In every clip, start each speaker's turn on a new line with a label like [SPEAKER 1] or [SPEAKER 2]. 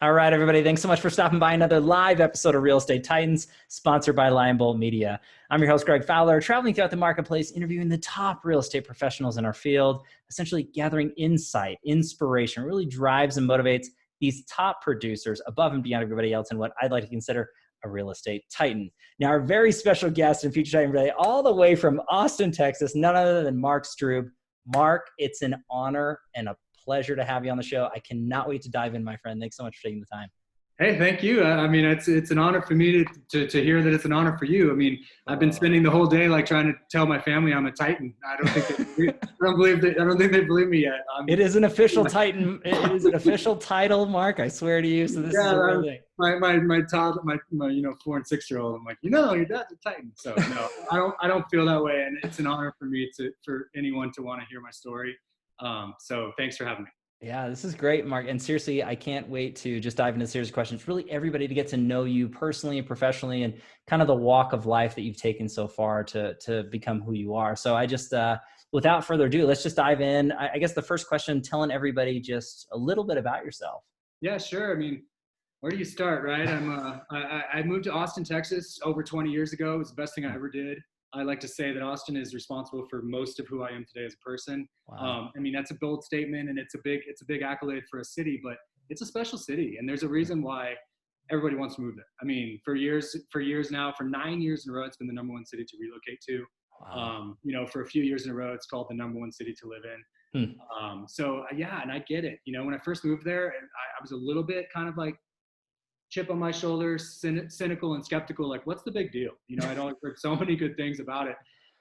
[SPEAKER 1] All right, everybody. Thanks so much for stopping by another live episode of Real Estate Titans, sponsored by Lion Bolt Media. I'm your host, Greg Fowler, traveling throughout the marketplace, interviewing the top real estate professionals in our field, essentially gathering insight, inspiration, really drives and motivates these top producers above and beyond everybody else in what I'd like to consider a real estate titan. Now, our very special guest and feature titan today, all the way from Austin, Texas, none other than Mark Strüb. Mark, it's an honor and a pleasure to have you on the show. I cannot wait to dive in, my friend. Thanks so much for taking the time.
[SPEAKER 2] Hey, thank you. I mean, it's an honor for me to hear that it's an honor for you. I mean, I've been spending the whole day like trying to tell my family I'm a Titan. I don't think they believe me yet.
[SPEAKER 1] It is an official Titan. It is an official title, Mark. I swear to you. So this is a real thing.
[SPEAKER 2] My child, my 4 and 6-year-old. I'm like, your dad's a Titan. So no, I don't feel that way, and it's an honor for me for anyone to want to hear my story. So thanks for having me.
[SPEAKER 1] Yeah, this is great, Mark. And seriously, I can't wait to just dive into a series of questions. Really, everybody to get to know you personally and professionally, and kind of the walk of life that you've taken so far to become who you are. So I just, without further ado, let's just dive in. I guess the first question, telling everybody just a little bit about yourself.
[SPEAKER 2] Yeah, sure. I mean, where do you start, right? I moved to Austin, Texas over 20 years ago. It was the best thing I ever did. I like to say that Austin is responsible for most of who I am today as a person.
[SPEAKER 1] Wow.
[SPEAKER 2] I mean, that's a bold statement, and it's a big accolade for a city, but it's a special city, and there's a reason why everybody wants to move there. I mean, for years now, for 9 years in a row, it's been the number one city to relocate to.
[SPEAKER 1] Wow.
[SPEAKER 2] For a few years in a row, it's called the number one city to live in. Yeah, and I get it. When I first moved there, I was a little bit kind of like chip on my shoulder, cynical and skeptical, like, what's the big deal? I'd always heard so many good things about it.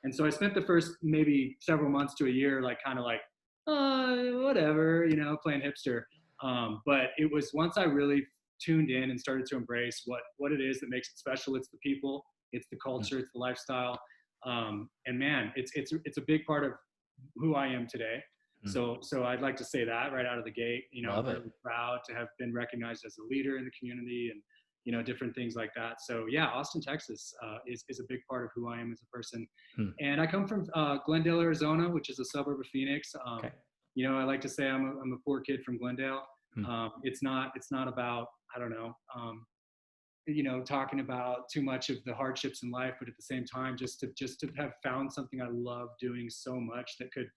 [SPEAKER 2] And so I spent the first maybe several months to a year, like kind of like, whatever, playing hipster. But it was once I really tuned in and started to embrace what it is that makes it special. It's the people, it's the culture, it's the lifestyle. And man, it's a big part of who I am today. So I'd like to say that right out of the gate. I'm really proud to have been recognized as a leader in the community and, different things like that. So yeah, Austin, Texas is a big part of who I am as a person. And I come from Glendale, Arizona, which is a suburb of Phoenix.
[SPEAKER 1] Okay.
[SPEAKER 2] I like to say I'm a poor kid from Glendale. It's not about, I don't know, talking about too much of the hardships in life, but at the same time, just to have found something I love doing so much that could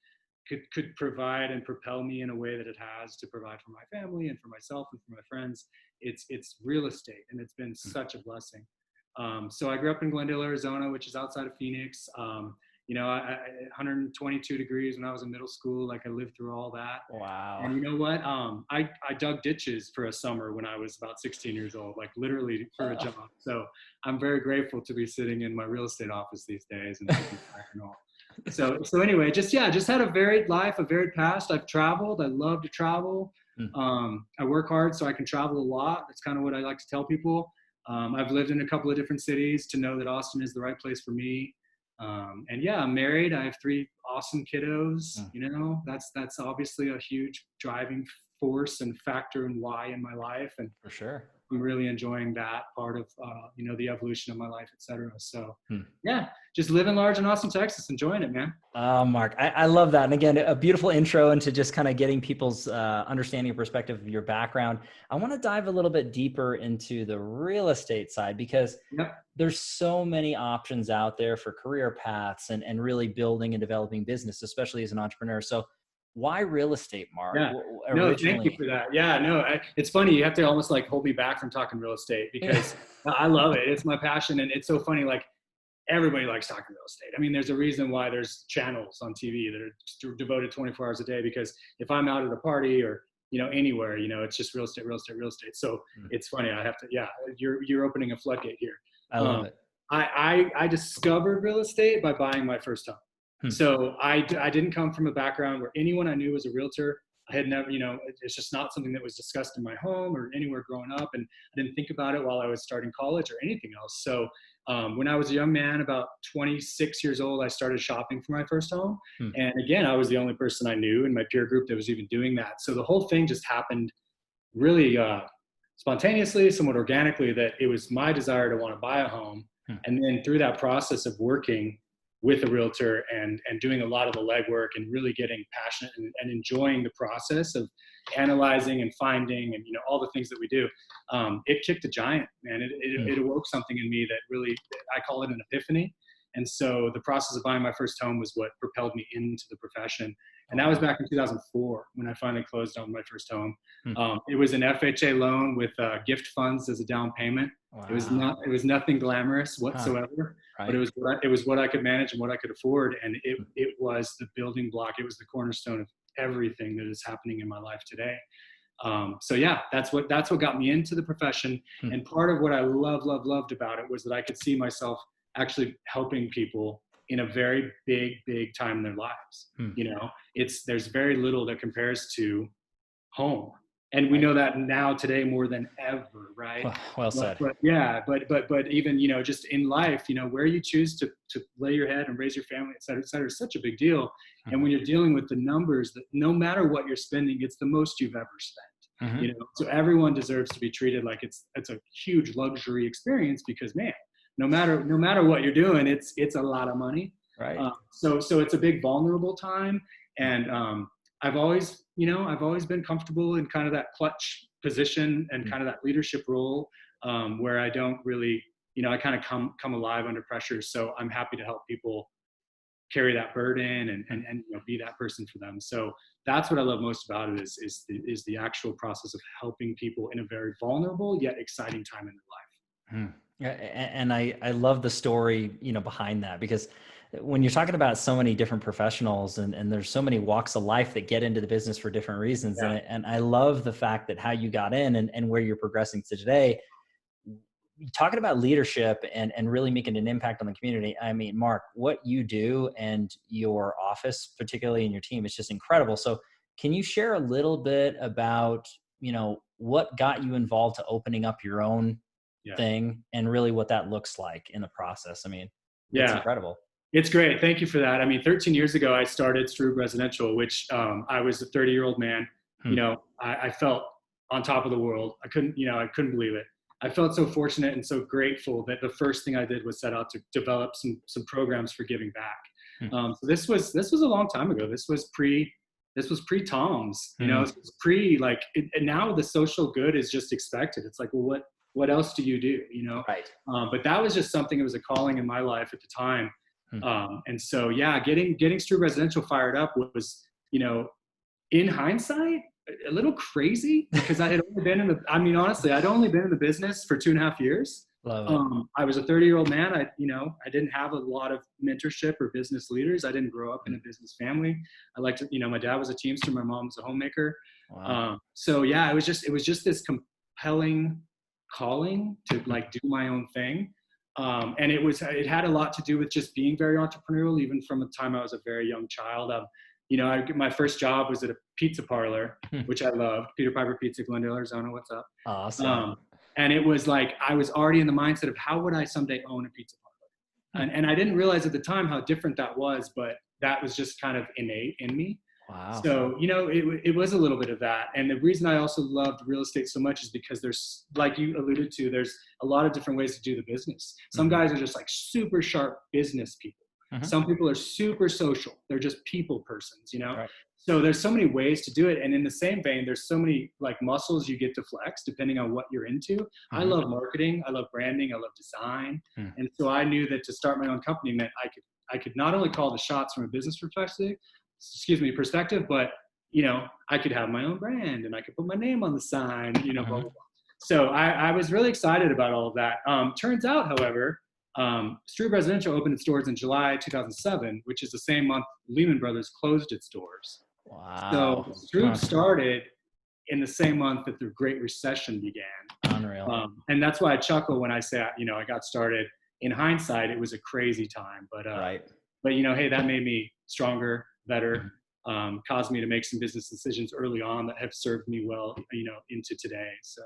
[SPEAKER 2] provide and propel me in a way that it has to provide for my family and for myself and for my friends. It's real estate, and it's been such a blessing. So I grew up in Glendale, Arizona, which is outside of Phoenix. 122 degrees when I was in middle school. Like, I lived through all that.
[SPEAKER 1] Wow.
[SPEAKER 2] And you know what? I dug ditches for a summer when I was about 16 years old, like literally for a job. So I'm very grateful to be sitting in my real estate office these days and thinking back and all. So anyway, just had a varied life, a varied past. I've traveled. I love to travel. I work hard so I can travel a lot. That's kind of what I like to tell people. I've lived in a couple of different cities to know that Austin is the right place for me. And yeah, I'm married. I have 3 awesome kiddos. That's obviously a huge driving force and factor and why in my life. And
[SPEAKER 1] for sure,
[SPEAKER 2] I'm really enjoying that part of, the evolution of my life, et cetera. So yeah, just living large in Austin, Texas, enjoying it, man.
[SPEAKER 1] Mark, I love that. And again, a beautiful intro into just kind of getting people's understanding and perspective of your background. I want to dive a little bit deeper into the real estate side, because there's so many options out there for career paths and really building and developing business, especially as an entrepreneur. So why real estate, Mark?
[SPEAKER 2] Yeah. No, thank you for that. Yeah, no, it's funny. You have to almost like hold me back from talking real estate, because I love it. It's my passion. And it's so funny. Like, everybody likes talking real estate. I mean, there's a reason why there's channels on TV that are devoted 24 hours a day, because if I'm out at a party or, anywhere, it's just real estate, real estate, real estate. So it's funny. I have to, you're opening a floodgate here.
[SPEAKER 1] I love it.
[SPEAKER 2] I discovered real estate by buying my first home. So I didn't come from a background where anyone I knew was a realtor. I had never, it's just not something that was discussed in my home or anywhere growing up. And I didn't think about it while I was starting college or anything else. So when I was a young man, about 26 years old, I started shopping for my first home. And again, I was the only person I knew in my peer group that was even doing that. So the whole thing just happened really spontaneously, somewhat organically, that it was my desire to want to buy a home. And then through that process of working with a realtor and doing a lot of the legwork and really getting passionate and enjoying the process of, analyzing and finding and, all the things that we do, it kicked a giant, man. It awoke something in me that really, I call it an epiphany. And so the process of buying my first home was what propelled me into the profession. And that was back in 2004 when I finally closed on my first home. It was an FHA loan with gift funds as a down payment.
[SPEAKER 1] Wow.
[SPEAKER 2] It was nothing glamorous whatsoever, but it was what I could manage and what I could afford. And it was the building block. It was the cornerstone of everything that is happening in my life today. So yeah, that's what got me into the profession. And part of what I loved about it was that I could see myself actually helping people in a very big time in their lives. There's very little that compares to home. And we know that now today more than ever, right?
[SPEAKER 1] Well said.
[SPEAKER 2] But even, just in life, where you choose to lay your head and raise your family, et cetera, is such a big deal. And when you're dealing with the numbers, that no matter what you're spending, it's the most you've ever spent. So everyone deserves to be treated like it's a huge luxury experience, because man, no matter what you're doing, it's a lot of money.
[SPEAKER 1] Right.
[SPEAKER 2] So it's a big vulnerable time. And I've always been comfortable in kind of that clutch position and kind of that leadership role, where I don't really, I kind of come alive under pressure. So I'm happy to help people carry that burden and be that person for them. So that's what I love most about it is the actual process of helping people in a very vulnerable yet exciting time in their life.
[SPEAKER 1] And I love the story, behind that, because when you're talking about so many different professionals and there's so many walks of life that get into the business for different reasons. Yeah. And I love the fact that how you got in and where you're progressing to today, talking about leadership and really making an impact on the community. I mean, Mark, what you do and your office, particularly in your team, is just incredible. So can you share a little bit about, what got you involved to opening up your own thing and really what that looks like in the process? I mean, it's incredible.
[SPEAKER 2] It's great. Thank you for that. I mean, 13 years ago, I started Strub Residential, which I was a 30-year-old man. I felt on top of the world. I couldn't believe it. I felt so fortunate and so grateful that the first thing I did was set out to develop some programs for giving back. So this was a long time ago. This was pre-Toms, this was and now the social good is just expected. It's like, well, what else do you do?
[SPEAKER 1] Right.
[SPEAKER 2] But that was just something, it was a calling in my life at the time. And so, getting Strub Residential fired up was, in hindsight, a little crazy, because I had only been honestly, I'd only been in the business for 2.5 years. I was a 30-year-old man. I didn't have a lot of mentorship or business leaders. I didn't grow up in a business family. I liked to, my dad was a Teamster. My mom was a homemaker. Wow. It was just this compelling calling to do my own thing. And it had a lot to do with just being very entrepreneurial, even from the time I was a very young child. My first job was at a pizza parlor, which I loved. Peter Piper Pizza, Glendale, Arizona. What's up?
[SPEAKER 1] Awesome.
[SPEAKER 2] And it was like, I was already in the mindset of how would I someday own a pizza parlor? And I didn't realize at the time how different that was, but that was just kind of innate in me.
[SPEAKER 1] Wow.
[SPEAKER 2] So, it was a little bit of that. And the reason I also loved real estate so much is because there's, like you alluded to, there's a lot of different ways to do the business. Some guys are just like super sharp business people. Some people are super social. They're just people persons, Right. So there's so many ways to do it. And in the same vein, there's so many muscles you get to flex depending on what you're into. I love marketing. I love branding. I love design. And so I knew that to start my own company meant I could not only call the shots from a business perspective, but, I could have my own brand and I could put my name on the sign, blah, blah, blah. So I was really excited about all of that. Turns out, however, Strub Residential opened its doors in July 2007, which is the same month Lehman Brothers closed its doors.
[SPEAKER 1] Wow.
[SPEAKER 2] So Strub started in the same month that the Great Recession began.
[SPEAKER 1] Unreal.
[SPEAKER 2] And that's why I chuckle when I say, I got started. In hindsight, it was a crazy time, but
[SPEAKER 1] right.
[SPEAKER 2] But hey, that made me stronger, better, caused me to make some business decisions early on that have served me well, into today. So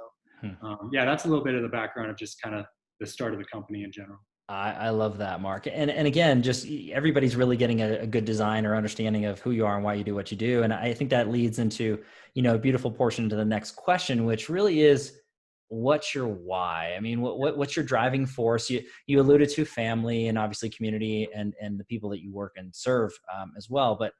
[SPEAKER 2] that's a little bit of the background of just kind of the start of the company in general.
[SPEAKER 1] I love that, Mark. And again, just everybody's really getting a good design or understanding of who you are and why you do what you do. And I think that leads into, a beautiful portion to the next question, which really is, what's your why? I mean, what's your driving force? You alluded to family and obviously community and the people that you work and serve as well. But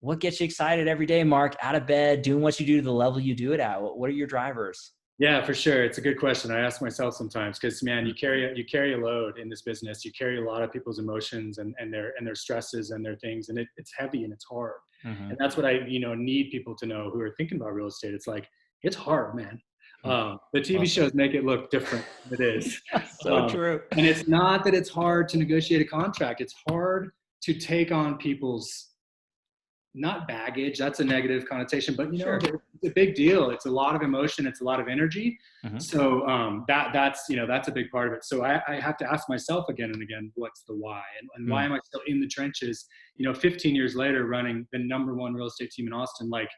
[SPEAKER 1] what gets you excited every day, Mark, out of bed, doing what you do to the level you do it at? What are your drivers?
[SPEAKER 2] Yeah, for sure. It's a good question. I ask myself sometimes because, man, you carry a load in this business. You carry a lot of people's emotions and their stresses and their things, and it's heavy and it's hard.
[SPEAKER 1] Mm-hmm.
[SPEAKER 2] And that's what I need people to know who are thinking about real estate. It's like, it's hard, man. The TV shows make it look different than it is.
[SPEAKER 1] So true.
[SPEAKER 2] And it's not that it's hard to negotiate a contract. It's hard to take on people's, not baggage, that's a negative connotation, but
[SPEAKER 1] Sure.
[SPEAKER 2] It's a big deal. It's a lot of emotion. It's a lot of energy.
[SPEAKER 1] Mm-hmm.
[SPEAKER 2] So that's a big part of it. So I have to ask myself again and again, what's the why? And why am I still in the trenches? 15 years later, running the #1 real estate team in Austin, like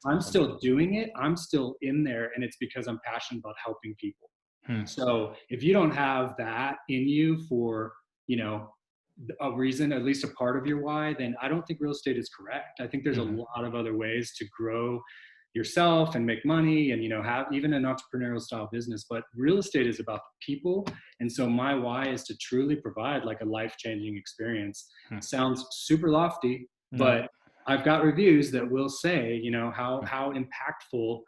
[SPEAKER 2] I'm still doing it. I'm still in there. And it's because I'm passionate about helping people. So if you don't have that in you for, a reason, at least a part of your why, then I don't think real estate is correct. I think there's a lot of other ways to grow yourself and make money and, have even an entrepreneurial style business, but real estate is about the people. And so my why is to truly provide like a life-changing experience. Sounds super lofty, but I've got reviews that will say, how impactful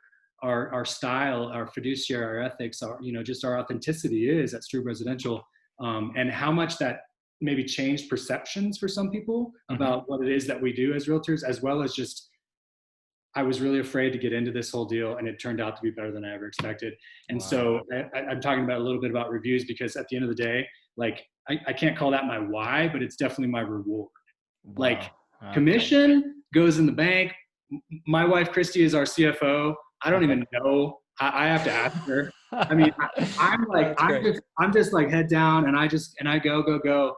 [SPEAKER 2] our style, our fiduciary, our ethics, our, just our authenticity is at Strub Residential, and how much that maybe changed perceptions for some people about what it is that we do as realtors, as well as just, I was really afraid to get into this whole deal and it turned out to be better than I ever expected. And so I'm talking about a little bit about reviews because at the end of the day, like I can't call that my why, but it's definitely my reward. Like commission goes in the bank. My wife, Christy, is our CFO. I don't even know. I have to ask her. I mean, I'm just like head down and I go.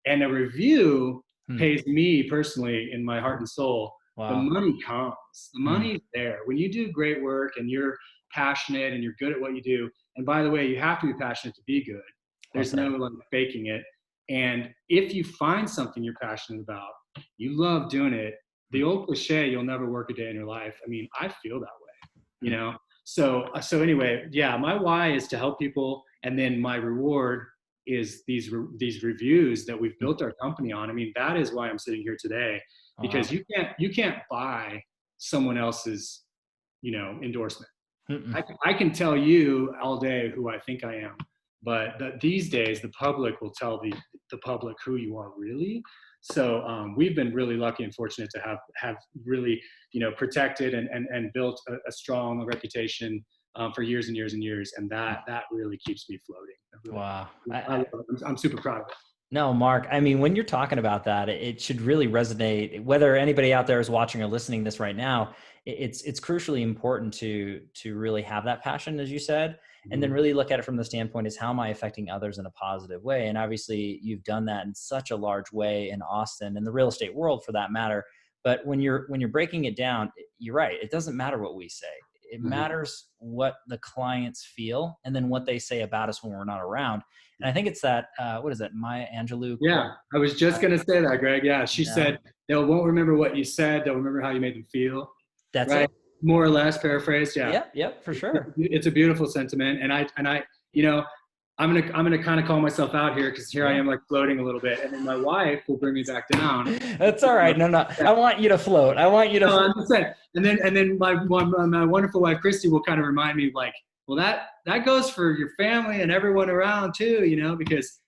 [SPEAKER 2] And a review pays me personally in my heart and soul. Wow. The money comes. The money's there. When you do great work and you're passionate and you're good at what you do, and by the way, you have to be passionate to be good. There's no like faking it. And if you find something you're passionate about, you love doing it, the old cliche, you'll never work a day in your life. I mean, I feel that way, So anyway, yeah, my why is to help people. And then my reward is these reviews that we've built our company on. I mean, that is why I'm sitting here today, because you can't buy someone else's, endorsement. I can tell you all day who I think I am, but these days the public will tell the public who you are really. So we've been really lucky and fortunate to have really, protected and built a strong reputation for years and years and years. And that really keeps me floating.
[SPEAKER 1] Wow.
[SPEAKER 2] I'm super proud of it.
[SPEAKER 1] No, Mark, I mean, when you're talking about that, it should really resonate, whether anybody out there is watching or listening to this right now. It's crucially important to really have that passion, as you said, and then really look at it from the standpoint is how am I affecting others in a positive way? And obviously you've done that in such a large way in Austin and the real estate world for that matter. But when you're breaking it down, you're right. It doesn't matter what we say. It matters what the clients feel and then what they say about us when we're not around. And I think it's that, what is it, Maya Angelou?
[SPEAKER 2] Yeah, I was just going to say that, Greg. Yeah, she said, they won't remember what you said. They'll remember how you made them feel.
[SPEAKER 1] That's right.
[SPEAKER 2] More or less paraphrased. Yeah.
[SPEAKER 1] Yep, for sure.
[SPEAKER 2] It's a beautiful sentiment. And I, I'm gonna kind of call myself out here because here I am like floating a little bit, and then my wife will bring me back down.
[SPEAKER 1] That's all right. No. I want you to float. I'm
[SPEAKER 2] just saying. And then my wonderful wife Christy will kind of remind me like, well, that goes for your family and everyone around too, because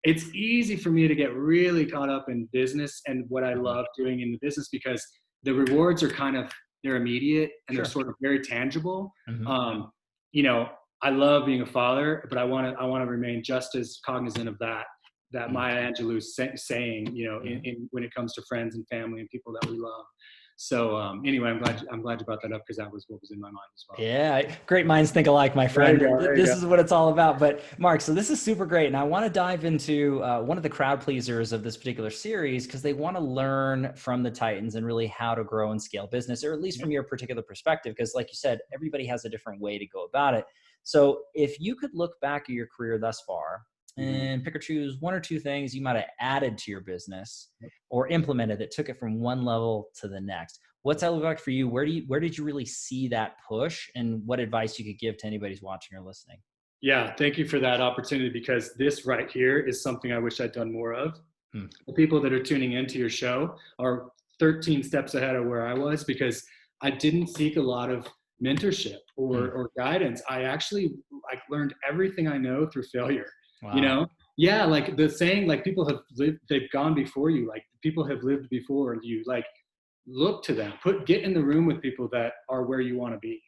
[SPEAKER 2] it's easy for me to get really caught up in business and what I love doing in the business because the rewards are they're immediate and they're sort of very tangible. I love being a father, but I want to remain just as cognizant of that Maya Angelou saying, in when it comes to friends and family and people that we love. So anyway, I'm glad you brought that up because that was what was in my mind as well.
[SPEAKER 1] Yeah, great minds think alike, my friend. This is what it's all about. But Mark, so this is super great, and I want to dive into one of the crowd pleasers of this particular series because they want to learn from the Titans and really how to grow and scale business, or at least from your particular perspective. Because, like you said, everybody has a different way to go about it. So, if you could look back at your career thus far and pick or choose one or two things you might have added to your business or implemented that took it from one level to the next. What's that look like for you? Where did you really see that push, and what advice you could give to anybody who's watching or listening?
[SPEAKER 2] Yeah, thank you for that opportunity because this right here is something I wish I'd done more of. The people that are tuning into your show are 13 steps ahead of where I was because I didn't seek a lot of mentorship or guidance. I actually like learned everything I know through failure.
[SPEAKER 1] Wow.
[SPEAKER 2] You know? Yeah, like the saying, like people have lived, they've gone before you, like people have lived before you, like look to them, get in the room with people that are where you want to be.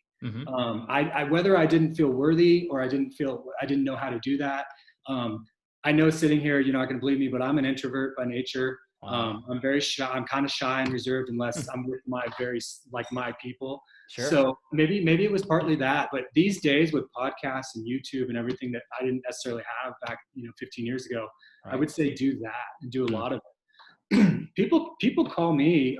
[SPEAKER 2] I whether I didn't feel worthy or I didn't know how to do that. I know sitting here, you're not going to believe me, but I'm an introvert by nature.
[SPEAKER 1] Wow.
[SPEAKER 2] I'm very shy. I'm kind of shy and reserved unless I'm with my my people.
[SPEAKER 1] Sure.
[SPEAKER 2] So maybe it was partly that, but these days with podcasts and YouTube and everything that I didn't necessarily have back, 15 years ago, I would say do that and do a lot of it. People call me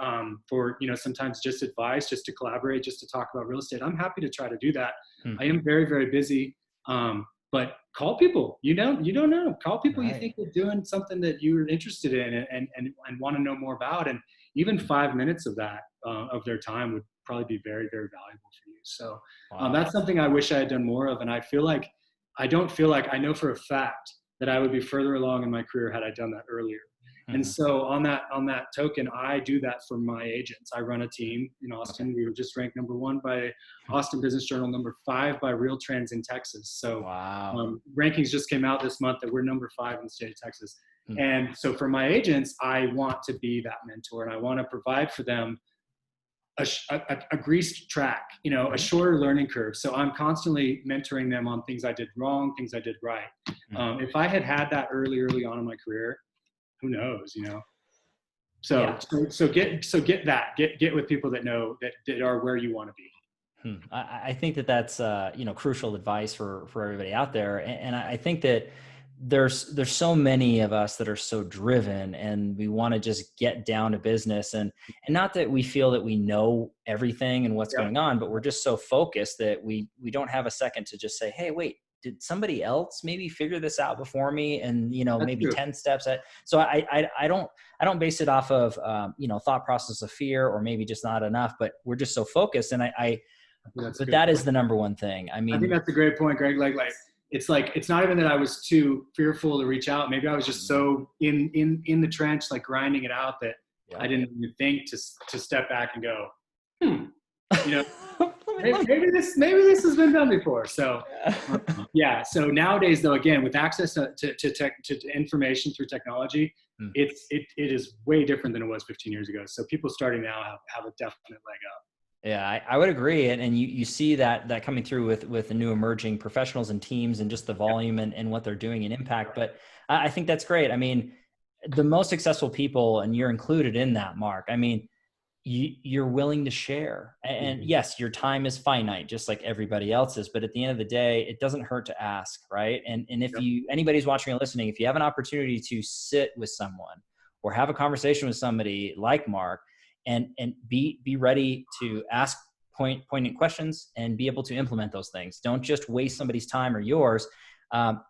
[SPEAKER 2] for, sometimes just advice, just to collaborate, just to talk about real estate. I'm happy to try to do that. I am very, very busy. But call people, you don't know, call people you think are doing something that you're interested in and want to know more about. And even 5 minutes of that, of their time would probably be very, very valuable for you. So that's something I wish I had done more of. And I don't feel like I know for a fact that I would be further along in my career had I done that earlier. And so on that token, I do that for my agents. I run a team in Austin. We were just ranked #1 by Austin Business Journal, #5 by Real Trends in Texas. So rankings just came out this month that we're #5 in the state of Texas. And so for my agents, I want to be that mentor and I want to provide for them a greased track, a shorter learning curve. So I'm constantly mentoring them on things I did wrong, things I did right. If I had that early on in my career, who knows, So get with people that know that are where you want to be.
[SPEAKER 1] I think that's crucial advice for everybody out there, and I think that there's so many of us that are so driven and we want to just get down to business and not that we feel that we know everything and what's going on, but we're just so focused that we don't have a second to just say, hey, wait, did somebody else maybe figure this out before me? And, maybe true. 10 steps. So I don't base it off of, thought process of fear or maybe just not enough, but we're just so focused. And but that is the number one thing. I mean,
[SPEAKER 2] I think that's a great point, Greg. It's not even that I was too fearful to reach out. Maybe I was just so in the trench, like grinding it out that I didn't even think to step back and go, maybe this has been done before. So So nowadays though, again, with access to information through technology, it is way different than it was 15 years ago. So people starting now have a definite leg up.
[SPEAKER 1] Yeah, I would agree. And you see that coming through with the new emerging professionals and teams and just the volume and what they're doing and impact. But I think that's great. I mean, the most successful people, and you're included in that, Mark, I mean, you're willing to share. And yes, your time is finite, just like everybody else's. But at the end of the day, it doesn't hurt to ask, right? And if anybody's watching or listening, if you have an opportunity to sit with someone or have a conversation with somebody like Mark, and be ready to ask poignant questions and be able to implement those things. Don't just waste somebody's time or yours.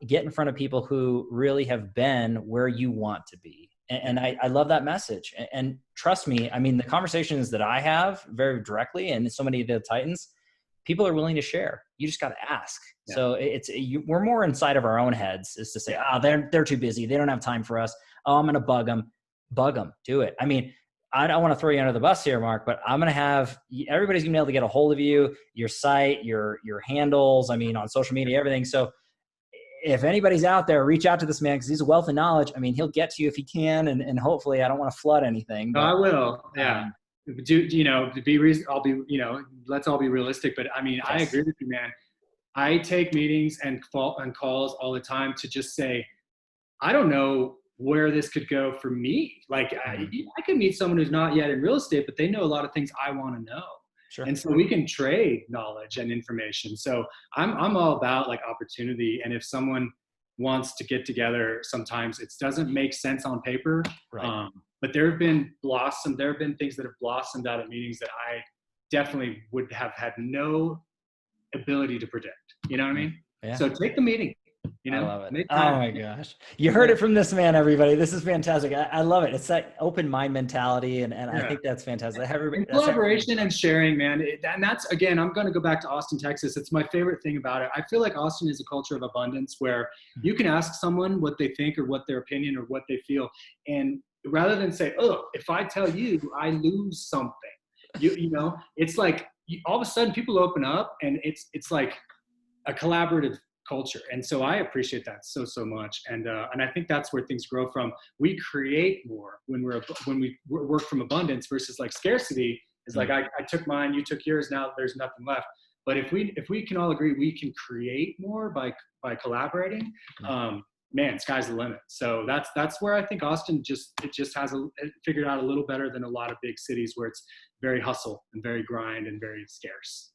[SPEAKER 1] Get in front of people who really have been where you want to be. And I love that message. And trust me, I mean, the conversations that I have very directly and so many of the Titans, people are willing to share. You just got to ask. Yeah. So we're more inside of our own heads is to say, they're too busy. They don't have time for us. Oh, I'm going to bug them. Bug them. Do it. I mean, I don't want to throw you under the bus here, Mark, but I'm going to have everybody's going to be able to get a hold of you, your site, your handles, I mean, on social media, everything. So if anybody's out there, reach out to this man because he's a wealth of knowledge. I mean, he'll get to you if he can. And hopefully I don't want to flood anything. But,
[SPEAKER 2] I will. Yeah. Let's all be realistic. But I mean, yes. I agree with you, man. I take meetings and calls all the time to just say, I don't know where this could go for me. Like I could meet someone who's not yet in real estate, but they know a lot of things I want to know. Sure. And so we can trade knowledge and information. So I'm all about like opportunity. And if someone wants to get together, sometimes it doesn't make sense on paper. Right. But there have been things that have blossomed out of meetings that I definitely would have had no ability to predict. You know what I mean? Yeah. So take the meeting.
[SPEAKER 1] I love it. Oh my gosh. You heard it from this man, everybody. This is fantastic. I love it. It's that open mind mentality. And I think that's fantastic.
[SPEAKER 2] Collaboration and sharing, man. And that's, again, I'm going to go back to Austin, Texas. It's my favorite thing about it. I feel like Austin is a culture of abundance where you can ask someone what they think or what their opinion or what they feel. And rather than say, oh, if I tell you, I lose something. You know, it's like all of a sudden people open up, and it's like a collaborative culture. And so I appreciate that so much. And I think that's where things grow from. We create more when we work from abundance versus like scarcity is like, I took mine, you took yours, now there's nothing left. But if we can all agree we can create more by collaborating, man, sky's the limit. So that's where I think Austin just has it figured out a little better than a lot of big cities where it's very hustle and very grind and very scarce.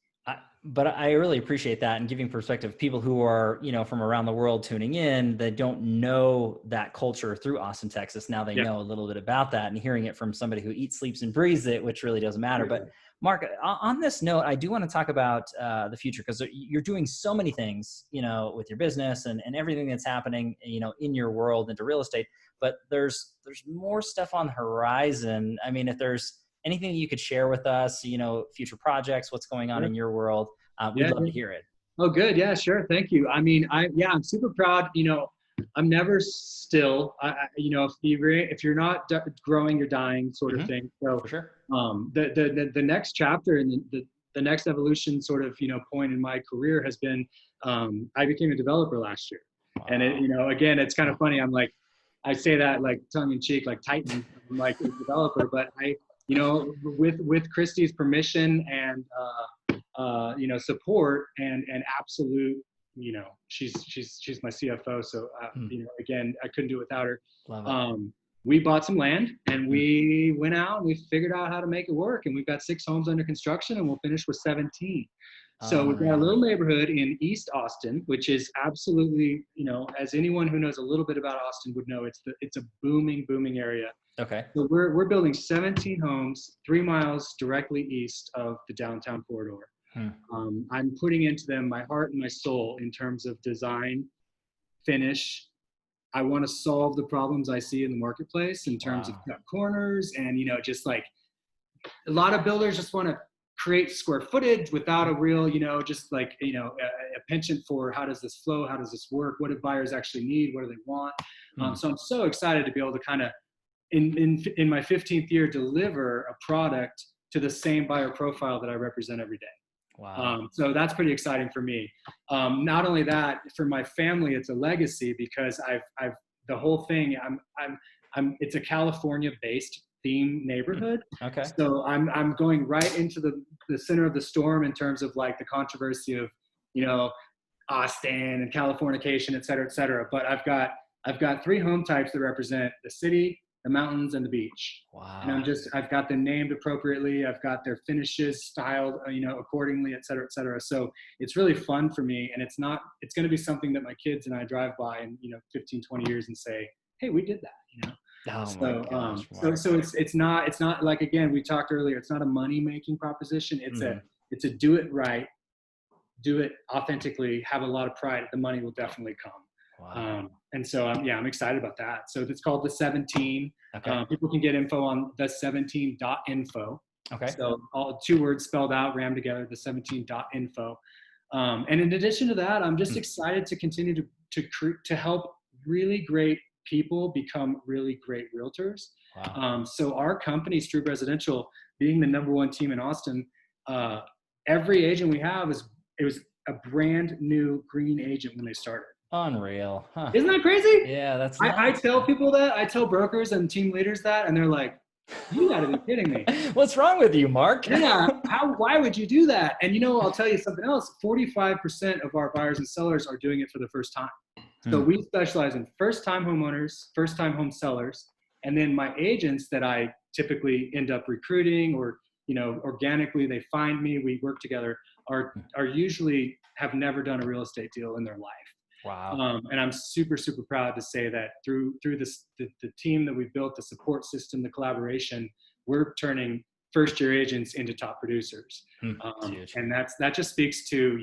[SPEAKER 1] But I really appreciate that, and giving perspective. People who are, from around the world tuning in that don't know that culture through Austin, Texas. Now they know a little bit about that, and hearing it from somebody who eats, sleeps, and breathes it, which really doesn't matter. But Mark, on this note, I do want to talk about the future, because you're doing so many things, with your business and everything that's happening, in your world into real estate. But there's more stuff on the horizon. I mean, if there's anything you could share with us, future projects, what's going on in your world, we'd love to hear it.
[SPEAKER 2] Oh, good. Yeah, sure. Thank you. I mean, I'm super proud. I'm never still. If you're not growing, you're dying, sort of thing. So, for sure. The next chapter and the next evolution, sort of point in my career has been, I became a developer last year, and again, it's kind of funny. I'm like, I say that like tongue in cheek, like Titan, I'm like a developer, but with Christy's permission and support and absolute, she's my CFO. So again, I couldn't do it without her. We bought some land, and we went out and we figured out how to make it work. And we've got 6 homes under construction, and we'll finish with 17. So we've got a little neighborhood in East Austin, which is absolutely, as anyone who knows a little bit about Austin would know, it's a booming area.
[SPEAKER 1] Okay.
[SPEAKER 2] So we're building 17 homes 3 miles directly east of the downtown corridor. I'm putting into them my heart and my soul in terms of design, finish. I want to solve the problems I see in the marketplace in terms of cut corners, and just like a lot of builders just want to create square footage without a real, just like, a penchant for how does this flow? How does this work? What do buyers actually need? What do they want? So I'm so excited to be able to kind of, in my 15th year, deliver a product to the same buyer profile that I represent every day.
[SPEAKER 1] Wow.
[SPEAKER 2] So that's pretty exciting for me. Not only that, for my family, it's a legacy, because I've the whole thing, it's a California-based theme neighborhood.
[SPEAKER 1] Okay.
[SPEAKER 2] So I'm going right into the center of the storm in terms of like the controversy of, Austin and Californication, et cetera, et cetera. But I've got 3 home types that represent the city, the mountains, and the beach.
[SPEAKER 1] Wow.
[SPEAKER 2] And I've got them named appropriately. I've got their finishes styled, accordingly, et cetera, et cetera. So it's really fun for me. And it's going to be something that my kids and I drive by in, 15, 20 years and say, hey, we did that,
[SPEAKER 1] Oh
[SPEAKER 2] so,
[SPEAKER 1] my gosh,
[SPEAKER 2] so it's not like, again, we talked earlier, it's not a money-making proposition. It's a do it right, do it authentically, have a lot of pride. The money will definitely come.
[SPEAKER 1] Wow.
[SPEAKER 2] And so, I'm excited about that. So it's called The 17.
[SPEAKER 1] Okay.
[SPEAKER 2] People can get info on the17.info.
[SPEAKER 1] Okay.
[SPEAKER 2] So all 2 words spelled out, rammed together, the17.info. And in addition to that, I'm just excited to continue to help really great people become really great realtors.
[SPEAKER 1] Wow.
[SPEAKER 2] So our company, Strub Residential, being the #1 team in Austin, every agent we have it was a brand new green agent when they started.
[SPEAKER 1] Unreal. Huh.
[SPEAKER 2] Isn't that crazy?
[SPEAKER 1] Yeah, that's
[SPEAKER 2] I tell people that. I tell brokers and team leaders that, and they're like, you gotta be kidding me.
[SPEAKER 1] What's wrong with you, Mark?
[SPEAKER 2] Yeah, why would you do that? And I'll tell you something else. 45% of our buyers and sellers are doing it for the first time. So we specialize in first-time homeowners, first-time home sellers, and then my agents that I typically end up recruiting, or organically they find me, we work together, are usually have never done a real estate deal in their life.
[SPEAKER 1] Wow.
[SPEAKER 2] And I'm super, super proud to say that through this, the team that we've built, the support system, the collaboration, we're turning first-year agents into top producers. And that just speaks to,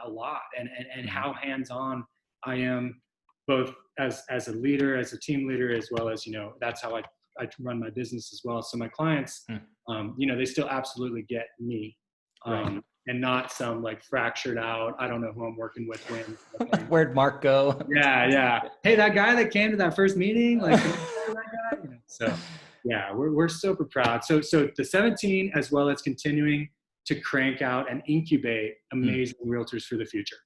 [SPEAKER 2] a lot, and how hands-on I am, both as a leader, as a team leader, as well as, that's how I run my business as well. So my clients, they still absolutely get me. And not some like fractured out, I don't know who I'm working with when.
[SPEAKER 1] Where'd Mark go?
[SPEAKER 2] Yeah. Hey, that guy that came to that first meeting, like, that guy, So yeah, we're super proud. So the 17, as well as continuing to crank out and incubate amazing realtors for the future.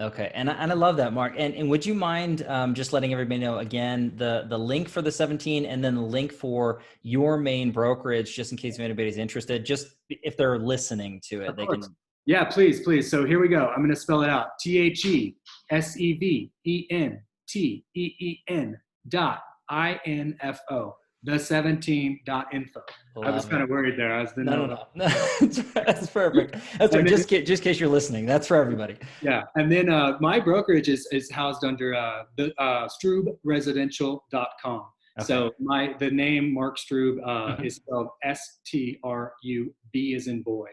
[SPEAKER 1] Okay. And I love that, Mark. And would you mind just letting everybody know again, the link for the 17 and then the link for your main brokerage, just in case anybody's interested, just if they're listening to it,
[SPEAKER 2] Of
[SPEAKER 1] they
[SPEAKER 2] course.
[SPEAKER 1] can.
[SPEAKER 2] Yeah, please. So here we go. I'm going to spell it out. THESEVENTEN.INFO. The17.info. I was kind of worried there. I was
[SPEAKER 1] No. That's perfect. That's right. Just in case you're listening. That's for everybody.
[SPEAKER 2] Yeah. And then my brokerage is housed under the StrubResidential.com. Okay. So the name Mark Strüb is spelled STRUB as in boy.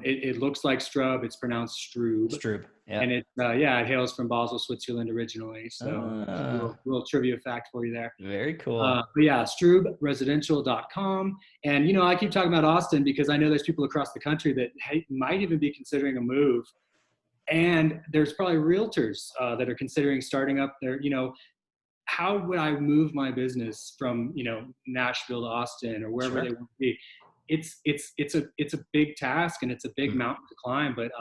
[SPEAKER 2] It looks like Strub. It's pronounced Strub.
[SPEAKER 1] Strub. Yeah.
[SPEAKER 2] And it hails from Basel, Switzerland originally. So little trivia fact for you there.
[SPEAKER 1] Very cool.
[SPEAKER 2] But yeah, StrubResidential.com. And, I keep talking about Austin because I know there's people across the country that might even be considering a move. And there's probably realtors that are considering starting up their, how would I move my business from, Nashville to Austin or wherever they want to be? It's a big task and it's a big mountain to climb, but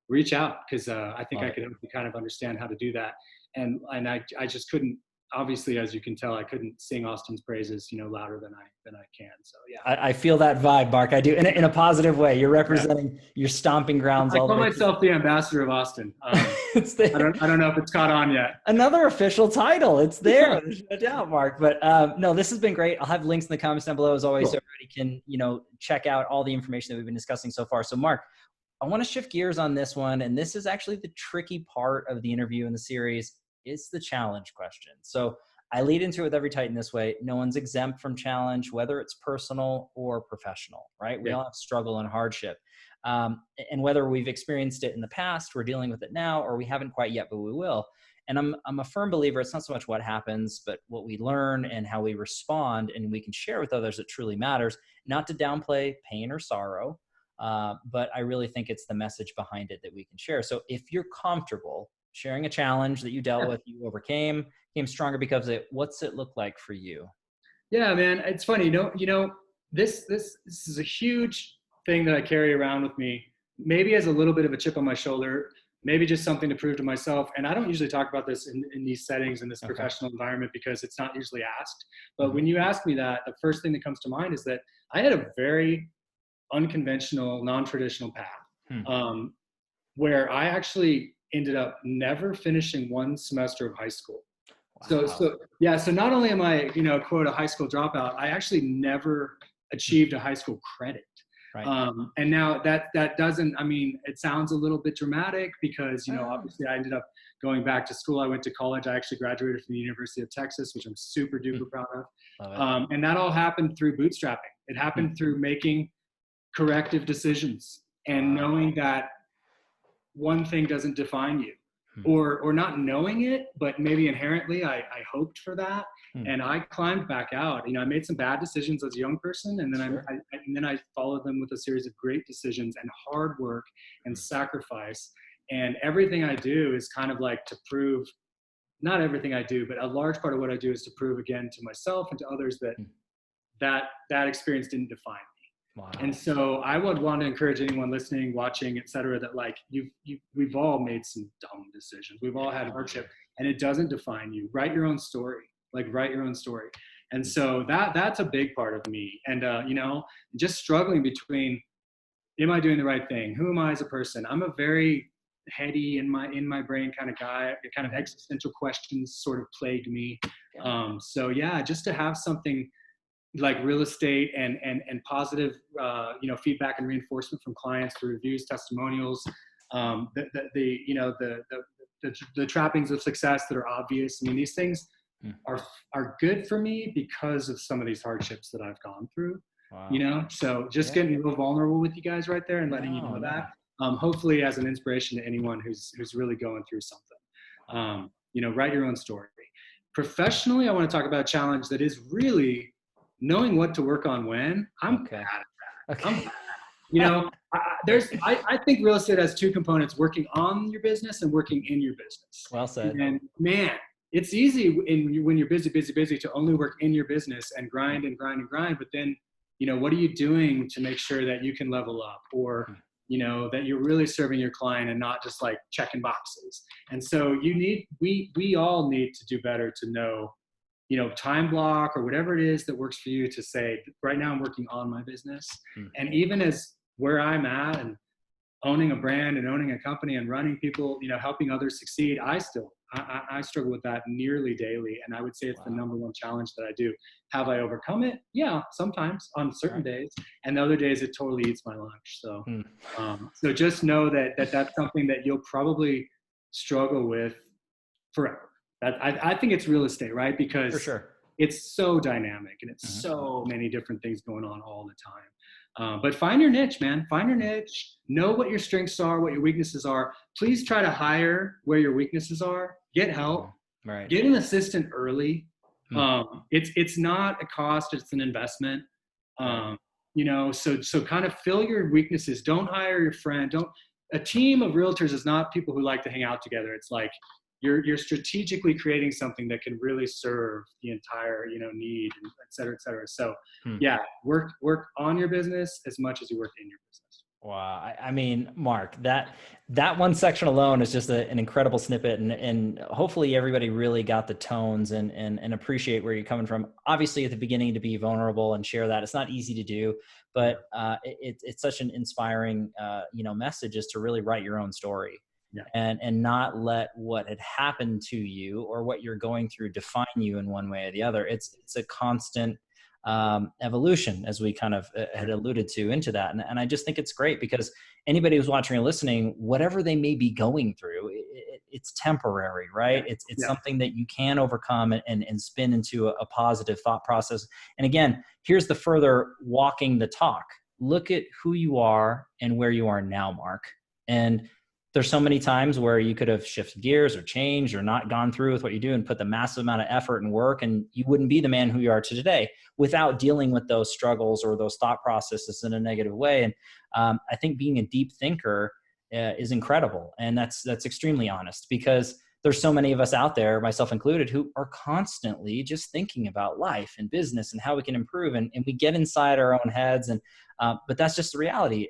[SPEAKER 2] reach out because I think I could help you kind of understand how to do that. And I just couldn't, obviously, as you can tell, I couldn't sing Austin's praises, louder than I can. So yeah,
[SPEAKER 1] I feel that vibe, Mark. I do in a positive way. You're representing your stomping grounds.
[SPEAKER 2] I call myself the ambassador of Austin.
[SPEAKER 1] It's there.
[SPEAKER 2] I don't know if it's caught on yet.
[SPEAKER 1] Another official title. It's there. There's no doubt, Mark. But no, this has been great. I'll have links in the comments down below as always, so everybody can check out all the information that we've been discussing so far. So Mark, I want to shift gears on this one, and this is actually the tricky part of the interview in the series. It's the challenge question. So I lead into it with every Titan this way. No one's exempt from challenge, whether it's personal or professional, right? We all have struggle and hardship. And whether we've experienced it in the past, we're dealing with it now, or we haven't quite yet, but we will. And I'm a firm believer, it's not so much what happens, but what we learn and how we respond, and we can share with others that truly matters, not to downplay pain or sorrow, but I really think it's the message behind it that we can share. So if you're comfortable sharing a challenge that you dealt with, you overcame, came stronger because of it, what's it look like for you?
[SPEAKER 2] Yeah, man, it's funny. This is a huge thing that I carry around with me, maybe as a little bit of a chip on my shoulder, maybe just something to prove to myself. And I don't usually talk about this in these settings, in this professional environment, because it's not usually asked. But when you ask me that, the first thing that comes to mind is that I had a very unconventional, non-traditional path, where I actually ended up never finishing one semester of high school. Wow. So not only am I, quote, a high school dropout, I actually never achieved a high school credit. Right. And now that doesn't, it sounds a little bit dramatic because, obviously I ended up going back to school. I went to college. I actually graduated from the University of Texas, which I'm super duper proud of. And that all happened through bootstrapping. It happened through making corrective decisions and knowing that one thing doesn't define you, or not knowing it, but maybe inherently I hoped for that. And I climbed back out. I made some bad decisions as a young person, and then I followed them with a series of great decisions and hard work and sacrifice. And everything I do is kind of like to prove, not everything I do, but a large part of what I do is to prove again to myself and to others that experience didn't define me. Wow. And so I would want to encourage anyone listening, watching, et cetera, that we've all made some dumb decisions. We've all had hardship, and it doesn't define you. Write your own story. Write your own story. And so that's a big part of me. And, just struggling between, am I doing the right thing? Who am I as a person? I'm a very heady in my brain kind of guy. Kind of existential questions sort of plague me. Just to have something like real estate and positive, feedback and reinforcement from clients through reviews, testimonials, the trappings of success that are obvious. These things are good for me because of some of these hardships that I've gone through. Wow. So just getting real vulnerable with you guys right there and letting you know that, hopefully as an inspiration to anyone who's really going through something. Write your own story. Professionally, I want to talk about a challenge that is really knowing what to work on when. I'm bad at that. I'm bad. I think real estate has two components: working on your business and working in your business.
[SPEAKER 1] Well said.
[SPEAKER 2] And man, it's easy when you're busy to only work in your business and grind and grind and grind. But then, what are you doing to make sure that you can level up, or, that you're really serving your client and not just like checking boxes? And so we all need to do better to know, time block or whatever it is that works for you to say, right now I'm working on my business. And even as where I'm at and owning a brand and owning a company and running people, helping others succeed, I struggle with that nearly daily. And I would say it's the number one challenge that I do. Have I overcome it? Yeah, sometimes on certain days, and the other days it totally eats my lunch. So, so just know that that's something that you'll probably struggle with forever. I think it's real estate, right? Because
[SPEAKER 1] for sure,
[SPEAKER 2] it's so dynamic and it's so many different things going on all the time. But find your niche, man. Find your niche. Know what your strengths are, what your weaknesses are. Please try to hire where your weaknesses are. Get help.
[SPEAKER 1] Right.
[SPEAKER 2] Get an assistant early. It's not a cost; it's an investment. So kind of fill your weaknesses. Don't hire your friend. A team of realtors is not people who like to hang out together. It's like you're strategically creating something that can really serve the entire, need, and et cetera, et cetera. So work on your business as much as you work in your business.
[SPEAKER 1] Wow. I mean, Mark, that one section alone is just an incredible snippet, and hopefully everybody really got the tones and appreciate where you're coming from. Obviously at the beginning, to be vulnerable and share that, it's not easy to do, but it's such an inspiring, message, is to really write your own story. Yeah. And not let what had happened to you or what you're going through define you in one way or the other. It's a constant evolution, as we kind of had alluded to into that. And I just think it's great, because anybody who's watching or listening, whatever they may be going through, it's temporary, right? It's something that you can overcome and spin into a positive thought process. And again, here's the further walking the talk. Look at who you are and where you are now, Mark. And there's so many times where you could have shifted gears or changed or not gone through with what you do and put the massive amount of effort and work, and you wouldn't be the man who you are today without dealing with those struggles or those thought processes in a negative way. And I think being a deep thinker is incredible. And that's extremely honest, because there's so many of us out there, myself included, who are constantly just thinking about life and business and how we can improve. And we get inside our own heads. But that's just the reality.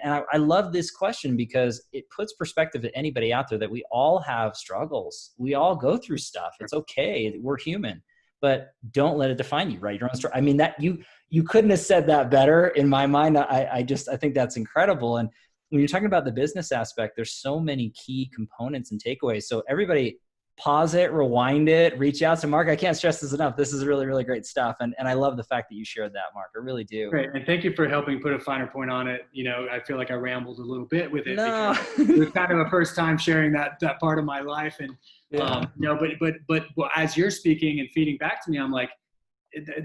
[SPEAKER 1] And I love this question, because it puts perspective to anybody out there that we all have struggles. We all go through stuff. It's okay. We're human, but don't let it define you, right? Your own story. I mean, that you couldn't have said that better in my mind. I think that's incredible. And when you're talking about the business aspect, there's so many key components and takeaways. So everybody, pause it, rewind it, reach out to Mark. I can't stress this enough. This is really, really great stuff. And I love the fact that you shared that, Mark. I really do.
[SPEAKER 2] Great. And thank you for helping put a finer point on it. I feel like I rambled a little bit with it.
[SPEAKER 1] No.
[SPEAKER 2] Because it was kind of a first time sharing that part of my life. And, but as you're speaking and feeding back to me, I'm like,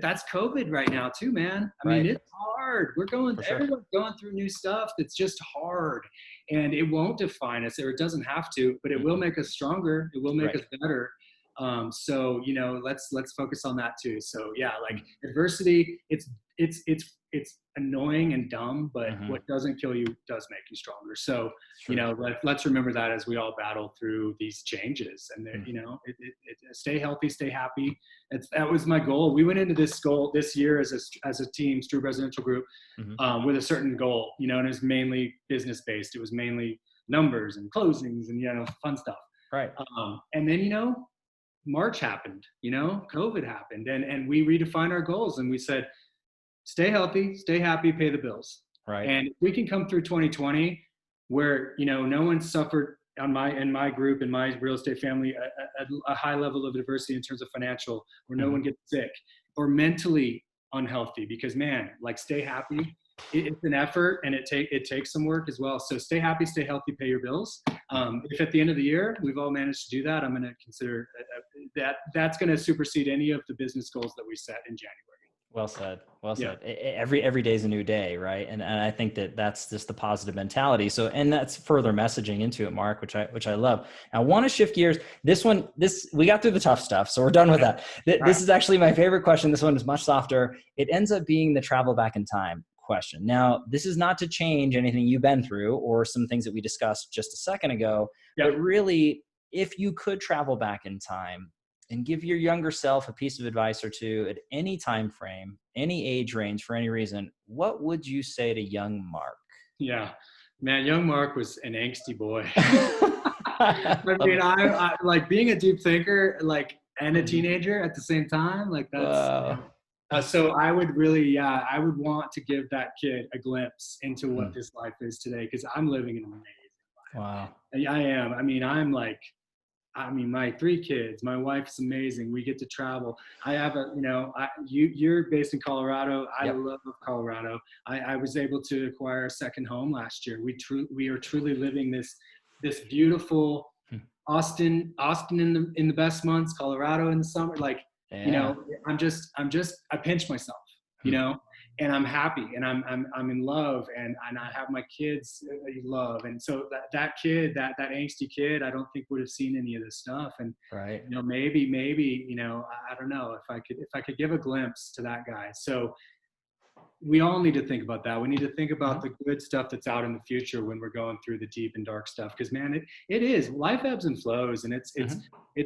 [SPEAKER 2] that's COVID right now too, man. I mean, it's hard. Everyone's going through new stuff that's just hard, and it won't define us, or it doesn't have to, but it will make us stronger. It will make us better. So, let's focus on that too. So like adversity, it's annoying and dumb, but what doesn't kill you does make you stronger. So, let's remember that as we all battle through these changes, and stay healthy, stay happy. That was my goal. We went into this goal this year as a team, Strub Residential Group, with a certain goal, and it was mainly business based. It was mainly numbers and closings and, fun stuff.
[SPEAKER 1] Right.
[SPEAKER 2] And then, March happened, COVID happened, and we redefined our goals, and we said, stay healthy, stay happy, pay the bills.
[SPEAKER 1] Right.
[SPEAKER 2] And if we can come through 2020 where, no one suffered in my group, in my real estate family, a high level of adversity in terms of financial, where no one gets sick or mentally unhealthy, because man, like, stay happy. It's an effort, and it takes some work as well. So stay happy, stay healthy, pay your bills. If at the end of the year we've all managed to do that, I'm going to consider that's going to supersede any of the business goals that we set in January.
[SPEAKER 1] Well said. Well said. Every day is a new day, right? And I think that's just the positive mentality. So, and that's further messaging into it, Mark, which I love. I want to shift gears. We got through the tough stuff, so we're done with that. This is actually my favorite question. This one is much softer. It ends up being the travel back in time question. Now, this is not to change anything you've been through or some things that we discussed just a second ago, but really, if you could travel back in time, and give your younger self a piece of advice or two at any time frame, any age range, for any reason, what would you say to young Mark?
[SPEAKER 2] Yeah, man, young Mark was an angsty boy. I mean, I like being a deep thinker, like, and a teenager at the same time. Like that's, so I would really, I would want to give that kid a glimpse into what this life is today, because I'm living an amazing life.
[SPEAKER 1] Wow.
[SPEAKER 2] I am. I mean, my 3 kids, my wife's amazing. We get to travel. I have you're based in Colorado. I love Colorado. I was able to acquire a second home last year. We are truly living this beautiful Austin in the best months, Colorado in the summer. Like, I pinch myself, and I'm happy, and I'm in love, and I have my kids love. And so that kid, that angsty kid, I don't think would have seen any of this stuff. And maybe, I don't know if I could give a glimpse to that guy. So we all need to think about that. We need to think about the good stuff that's out in the future when we're going through the deep and dark stuff. Because man, it is, life ebbs and flows, and it's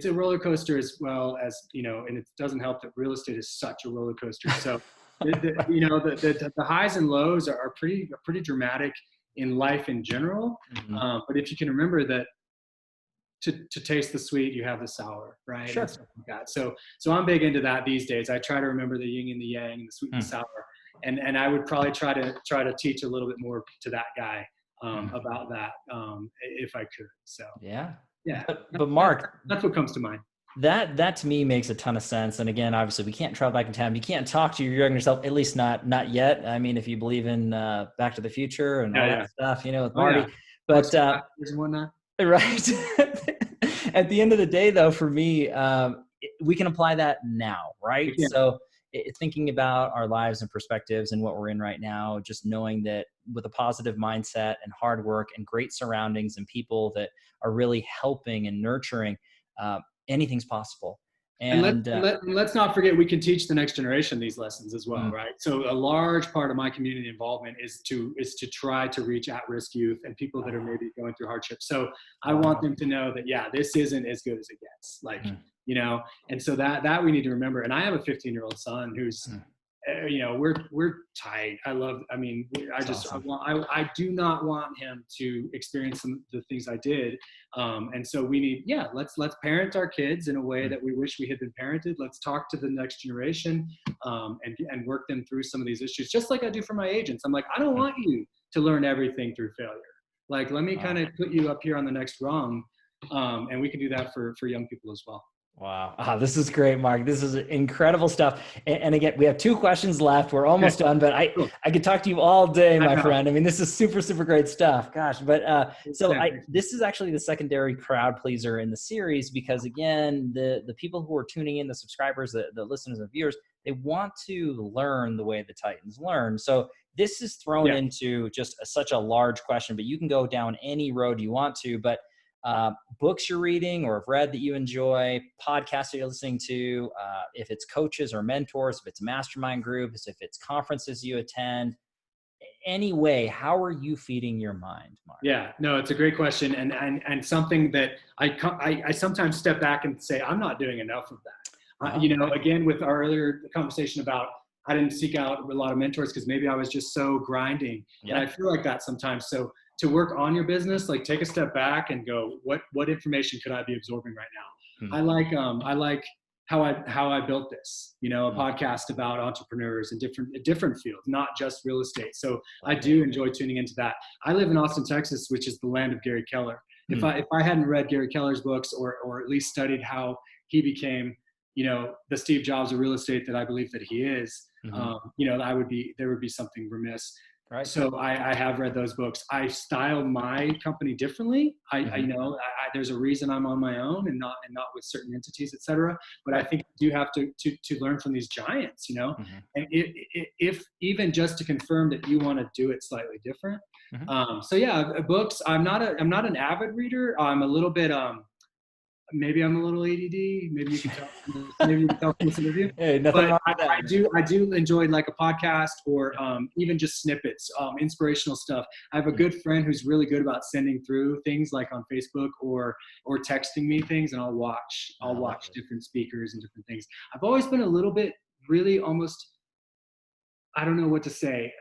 [SPEAKER 2] a roller coaster as well as, and it doesn't help that real estate is such a roller coaster. So the highs and lows are pretty dramatic in life in general. But if you can remember that to taste the sweet, you have the sour, right?
[SPEAKER 1] Sure.
[SPEAKER 2] And stuff like that. So I'm big into that these days. I try to remember the yin and the yang, and the sweet and the sour. And I would probably try to teach a little bit more to that guy about that if I could. So yeah.
[SPEAKER 1] But Mark,
[SPEAKER 2] that's what comes to mind.
[SPEAKER 1] That to me makes a ton of sense. And again, obviously, we can't travel back in time. You can't talk to your younger self, at least not yet. I mean, if you believe in Back to the Future and all that stuff, with Marty. But
[SPEAKER 2] and whatnot.
[SPEAKER 1] Right. At the end of the day, though, for me, we can apply that now, right? So thinking about our lives and perspectives and what we're in right now, just knowing that with a positive mindset and hard work and great surroundings and people that are really helping and nurturing, anything's possible. And
[SPEAKER 2] let's not forget, we can teach the next generation these lessons as well, right? So a large part of my community involvement is to try to reach at-risk youth and people that are maybe going through hardship. So I want them to know that, this isn't as good as it gets. Like, and so that we need to remember. And I have a 15-year-old son who's, we're tight. I do not want him to experience the things I did. And so we need, let's parent our kids in a way that we wish we had been parented. Let's talk to the next generation, and work them through some of these issues, just like I do for my agents. I'm like, I don't want you to learn everything through failure. Like, let me kind of put you up here on the next rung. And we can do that for young people as well.
[SPEAKER 1] Wow. This is great, Mark. This is incredible stuff. And again, we have 2 questions left. We're almost done, but I could talk to you all day, my friend. I mean, this is super, super great stuff. Gosh. But this is actually the secondary crowd pleaser in the series, because again, the people who are tuning in, the subscribers, the listeners and viewers, they want to learn the way the Titans learn. So this is thrown into just such a large question, but you can go down any road you want to. But books you're reading or have read that you enjoy, podcasts that you're listening to, if it's coaches or mentors, if it's mastermind groups, if it's conferences you attend, anyway, how are you feeding your mind, Mark? Yeah, no, it's a great question. And something that I sometimes step back and say, I'm not doing enough of that. Again, with our earlier conversation about, I didn't seek out a lot of mentors because maybe I was just so grinding. And I feel like that sometimes. So to work on your business, like, take a step back and go, what information could I be absorbing right now? I like how I built this, a podcast about entrepreneurs in different fields, not just real estate. So I do enjoy tuning into that. I live in Austin, Texas, which is the land of Gary Keller. If I hadn't read Gary Keller's books, or at least studied how he became, the Steve Jobs of real estate that I believe that he is, there would be something remiss. Right. So I have read those books. I style my company differently. There's a reason I'm on my own and not with certain entities, et cetera. But I think you have to learn from these giants, and if even just to confirm that you want to do it slightly different. Books. I'm not an avid reader. I'm a little bit,
[SPEAKER 2] maybe I'm a little ADD. Maybe you can tell. Maybe you can tell from this interview.
[SPEAKER 1] Hey, nothing
[SPEAKER 2] But
[SPEAKER 1] wrong with that.
[SPEAKER 2] I do enjoy like a podcast or even just snippets, inspirational stuff. I have a good friend who's really good about sending through things like on Facebook or texting me things, and I'll watch different speakers and different things. I've always been a little bit really almost, I don't know what to say,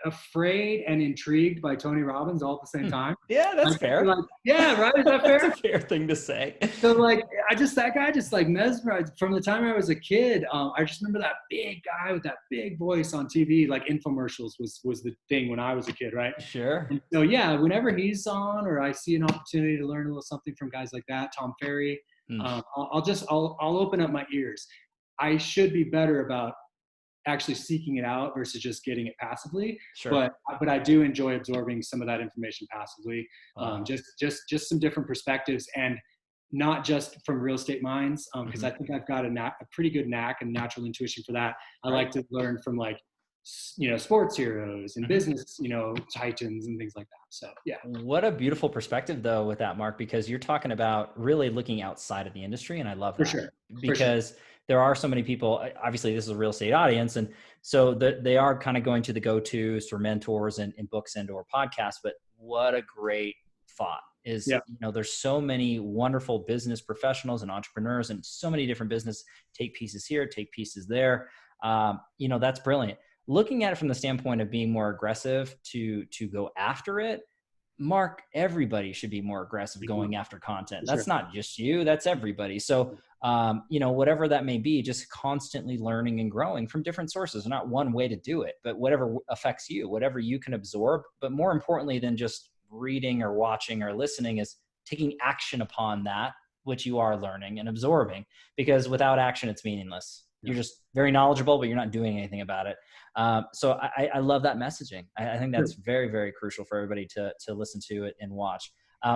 [SPEAKER 2] afraid and intrigued by Tony Robbins all at the same time.
[SPEAKER 1] Yeah, that's fair.
[SPEAKER 2] Like, yeah, right? Is that fair?
[SPEAKER 1] That's a fair thing to say.
[SPEAKER 2] So like, that guy just like mesmerized from the time I was a kid. I just remember that big guy with that big voice on TV, like infomercials was the thing when I was a kid, right?
[SPEAKER 1] Sure.
[SPEAKER 2] And so yeah, whenever he's on or I see an opportunity to learn a little something from guys like that, Tom Ferry, I'll open up my ears. I should be better about actually seeking it out versus just getting it passively.
[SPEAKER 1] Sure.
[SPEAKER 2] But I do enjoy absorbing some of that information passively. Just some different perspectives, and not just from real estate minds, because I think I've got a pretty good knack and natural intuition for that. I like to learn from like, sports heroes and business, titans and things like that. So yeah.
[SPEAKER 1] What a beautiful perspective though with that, Mark, because you're talking about really looking outside of the industry. And I love that. For sure. Because there are so many people, obviously this is a real estate audience. And so they are kind of going to the go-tos for mentors and books and or podcasts, but what a great thought is, there's so many wonderful business professionals and entrepreneurs and so many different business, take pieces here, take pieces there. That's brilliant. Looking at it from the standpoint of being more aggressive to go after it, Mark, everybody should be more aggressive going after content. That's not just you, that's everybody. So, whatever that may be, just constantly learning and growing from different sources. Not one way to do it, but whatever affects you, whatever you can absorb. But more importantly than just reading or watching or listening is taking action upon that, which you are learning and absorbing, because without action, it's meaningless. You're just very knowledgeable, but you're not doing anything about it. So I love that messaging. I think that's very, very crucial for everybody to listen to it and watch.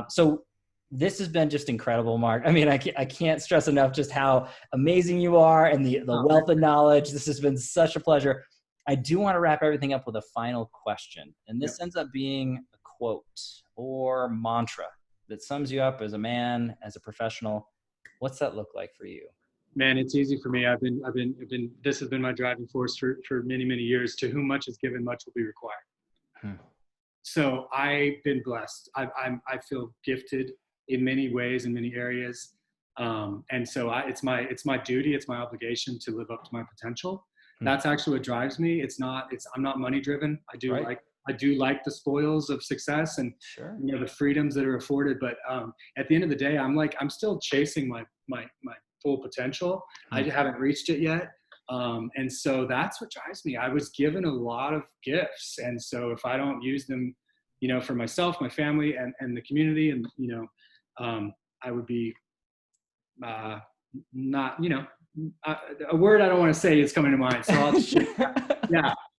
[SPEAKER 1] So this has been just incredible, Mark. I mean, I can't stress enough just how amazing you are and the wealth of knowledge. This has been such a pleasure. I do want to wrap everything up with a final question. And this ends up being a quote or mantra that sums you up as a man, as a professional. What's that look like for you?
[SPEAKER 2] Man, it's easy for me. This has been my driving force for many, many years. To whom much is given, much will be required. So I've been blessed. I feel gifted in many ways, in many areas. And so it's my duty, it's my obligation to live up to my potential. That's actually what drives me. I'm not money driven. I do like the spoils of success and the freedoms that are afforded. But at the end of the day, I'm still chasing my full potential. I haven't reached it yet. And so that's what drives me. I was given a lot of gifts. And so if I don't use them, for myself, my family and the community, and, I would be not, a word I don't want to say is coming to mind. So I'll just,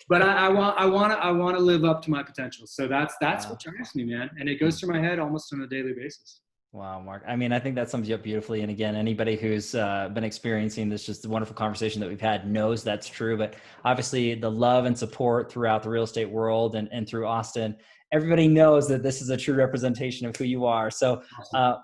[SPEAKER 2] but I want to live up to my potential. So that's what drives me, man. And it goes through my head almost on a daily basis.
[SPEAKER 1] Wow, Mark. I mean, I think that sums you up beautifully. And again, anybody who's been experiencing this, just the wonderful conversation that we've had knows that's true. But obviously the love and support throughout the real estate world and through Austin, everybody knows that this is a true representation of who you are. So,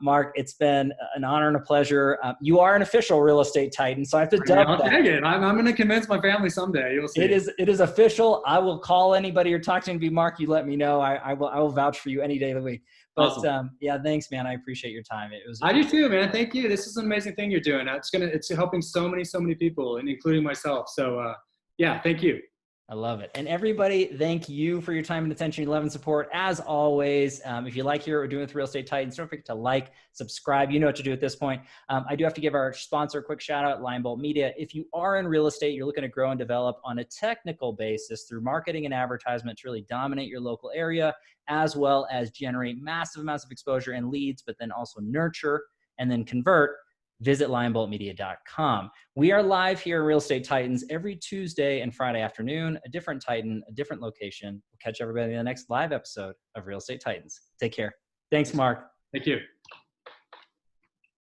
[SPEAKER 1] Mark, it's been an honor and a pleasure. You are an official real estate titan, so I have to dub that.
[SPEAKER 2] Take it. I'm going to convince my family someday. You'll see.
[SPEAKER 1] It is official. I will call anybody you're talking to be Mark. You let me know. I will vouch for you any day of the week. But awesome. Thanks, man. I appreciate your time. I
[SPEAKER 2] do too, man. Thank you. This is an amazing thing you're doing. It's helping so many people, and including myself. So, thank you.
[SPEAKER 1] I love it. And everybody, thank you for your time and attention, love and support. As always, if you like hear what we're doing with Real Estate Titans, don't forget to like, subscribe. You know what to do at this point. I do have to give our sponsor a quick shout out, Lionbolt Media. If you are in real estate, you're looking to grow and develop on a technical basis through marketing and advertisement to really dominate your local area, as well as generate massive amounts of exposure and leads, but then also nurture and then convert, visit lionboltmedia.com. We are live here in Real Estate Titans every Tuesday and Friday afternoon, a different Titan, a different location. We'll catch everybody in the next live episode of Real Estate Titans. Take care. Thanks, Mark.
[SPEAKER 2] Thank you.